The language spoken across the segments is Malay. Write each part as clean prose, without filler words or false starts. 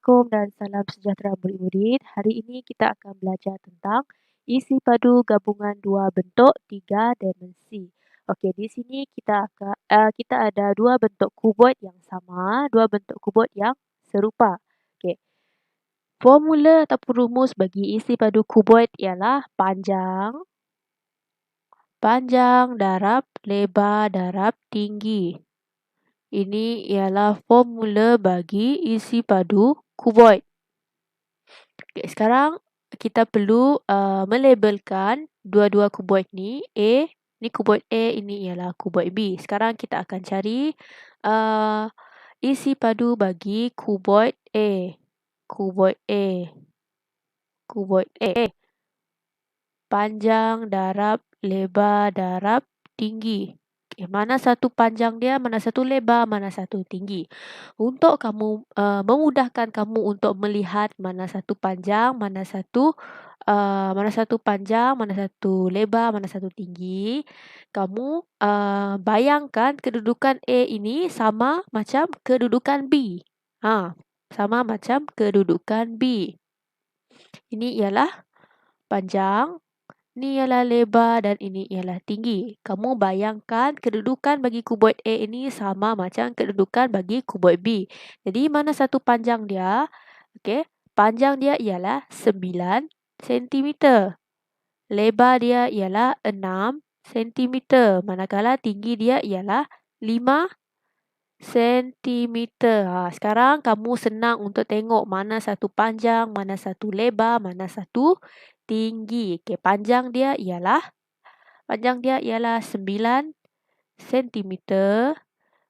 Assalamualaikum dan salam sejahtera murid-murid. Hari ini kita akan belajar tentang isi padu gabungan dua bentuk tiga dimensi. Okey, di sini kita ada dua bentuk kuboid yang sama, dua bentuk kuboid yang serupa. Okey. Formula ataupun rumus bagi isi padu kuboid ialah panjang darab lebar darab tinggi. Ini ialah formula bagi isi padu kuboid. Okay, sekarang kita perlu melabelkan dua-dua kuboid ni. Ni kuboid A, ini ialah kuboid B. Sekarang kita akan cari isi padu bagi kuboid A. Kuboid A. Kuboid A. Panjang darab lebar darab tinggi. Okay, mana satu panjang dia, mana satu lebar, mana satu tinggi. Untuk kamu memudahkan kamu untuk melihat mana satu panjang, mana satu panjang, mana satu lebar, mana satu tinggi, kamu bayangkan kedudukan A ini sama macam kedudukan B. Sama macam kedudukan B. Ini ialah panjang, ini ialah lebar dan ini ialah tinggi. Kamu bayangkan kedudukan bagi kuboid A ini sama macam kedudukan bagi kuboid B. Jadi mana satu panjang dia? Okey, panjang dia ialah 9 cm. Lebar dia ialah 6 cm. Manakala tinggi dia ialah 5 cm. Sekarang kamu senang untuk tengok mana satu panjang, mana satu lebar, mana satu tinggi. Okey, panjang dia ialah 9 cm.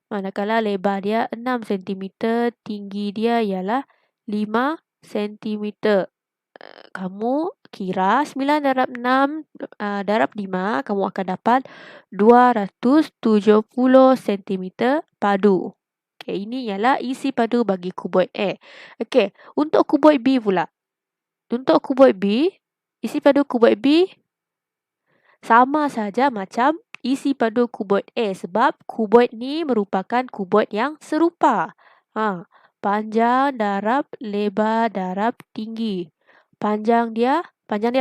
Manakala lebar dia 6 cm, tinggi dia ialah 5 cm. Kamu kira 9 darab 6 darab 5, kamu akan dapat 270 cm padu. Okey, ini ialah isi padu bagi kuboid A. Okey, untuk kuboid B pula. Untuk kuboid B, isi padu kuboid B sama saja macam isi padu kuboid A sebab kuboid ni merupakan kuboid yang serupa. Panjang darab lebar darab tinggi. Panjang dia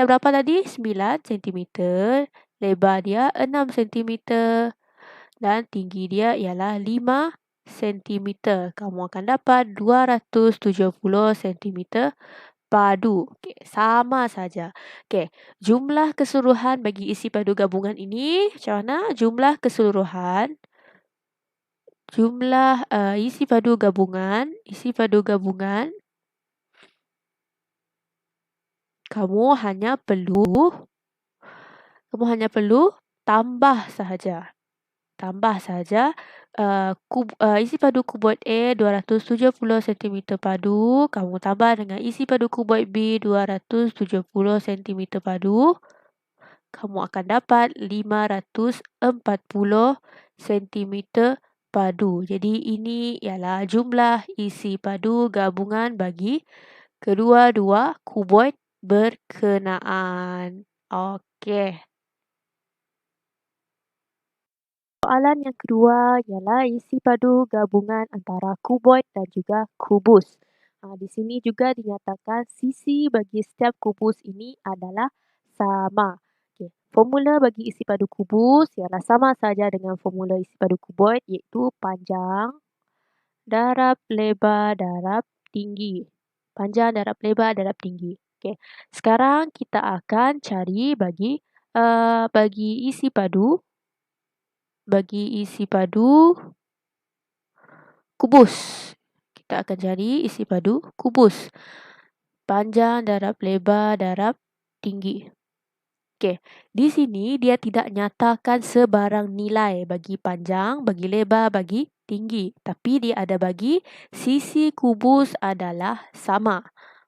berapa tadi? 9 cm. Lebar dia 6 cm. Dan tinggi dia ialah 5 cm. Kamu akan dapat 270 cm padu. Okey, sama saja. Okey, jumlah keseluruhan bagi isi padu gabungan ini macam mana? Jumlah keseluruhan isi padu gabungan kamu hanya perlu tambah sahaja. Isi padu kuboid A 270 cm padu, kamu tambah dengan isi padu kuboid B 270 cm padu, kamu akan dapat 540 cm padu. Jadi ini ialah jumlah isi padu gabungan bagi kedua-dua kuboid berkenaan. Okey. Soalan yang kedua ialah isi padu gabungan antara kuboid dan juga kubus. Di sini juga dinyatakan sisi bagi setiap kubus ini adalah sama. Okay. Formula bagi isi padu kubus ialah sama saja dengan formula isi padu kuboid, iaitu panjang darab lebar darab tinggi. Panjang darab lebar darab tinggi. Okay. Sekarang kita akan cari bagi isi padu kubus. Kita akan cari isi padu kubus. Panjang darab lebar darab tinggi. Okey, di sini dia tidak nyatakan sebarang nilai bagi panjang, bagi lebar, bagi tinggi. Tapi dia ada bagi sisi kubus adalah sama.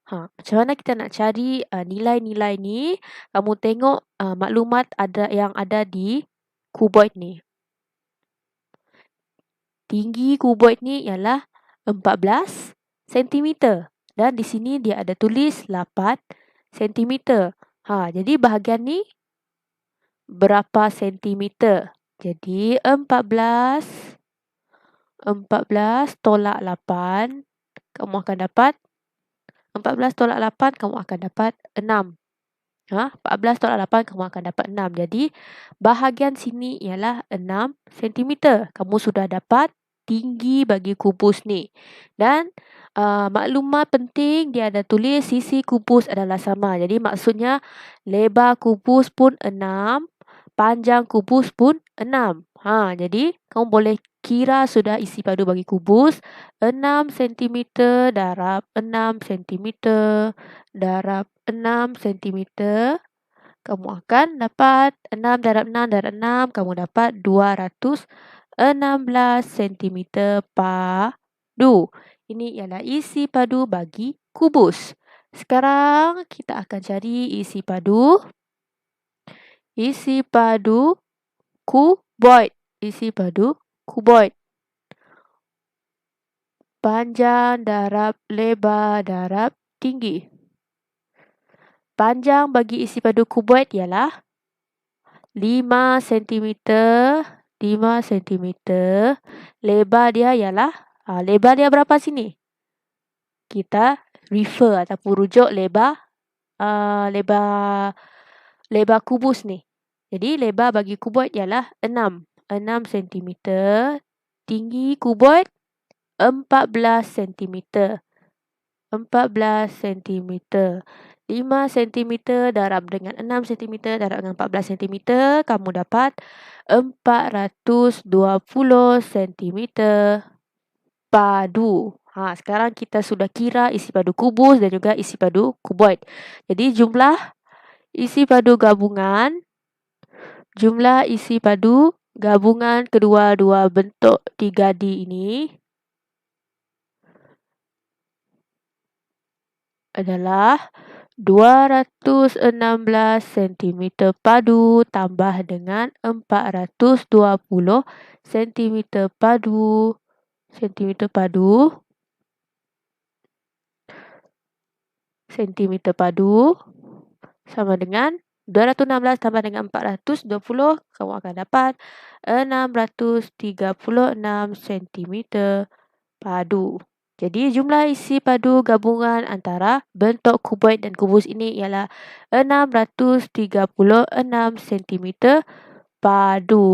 Macam mana kita nak cari nilai-nilai ni? Kamu tengok maklumat yang ada di kuboid ni. Tinggi kuboid ni ialah 14 cm. Dan di sini dia ada tulis 8 cm. Jadi bahagian ni berapa centimeter? Jadi 14 tolak 8, kamu akan dapat 14 tolak 8 kamu akan dapat 6. 14 tolak 8 kamu akan dapat 6. Jadi bahagian sini ialah 6 cm. Kamu sudah dapat tinggi bagi kubus ni. Dan maklumat penting dia ada tulis sisi kubus adalah sama. Jadi maksudnya lebar kubus pun 6, panjang kubus pun 6. Jadi kamu boleh kira sudah isi padu bagi kubus 6 cm darab 6 cm darab 6 cm. Kamu akan dapat 6 darab 6 darab 6. Kamu dapat 216 cm padu. Ini ialah isi padu bagi kubus. Sekarang kita akan cari isi padu. Isi padu kuboid. Isi padu kuboid. Panjang darab lebar darab tinggi. Panjang bagi isi padu kuboid ialah 5 cm. 5 cm. Lebar dia ialah, lebar dia berapa sini? Kita refer ataupun rujuk lebar kubus ni. Jadi lebar bagi kuboid ialah 6 cm. Tinggi kuboid 14 cm. 14 cm. 5 cm darab dengan 6 cm darab dengan 14 cm. Kamu dapat 420 cm padu. Sekarang kita sudah kira isi padu kubus dan juga isi padu kuboid. Jadi jumlah isi padu gabungan. Jumlah isi padu gabungan kedua-dua bentuk 3D ini adalah 216 cm padu tambah dengan 420 cm padu. Cm padu sama dengan 216 tambah dengan 420. Kamu akan dapat 636 cm padu. Jadi jumlah isi padu gabungan antara bentuk kuboid dan kubus ini ialah 636 cm padu.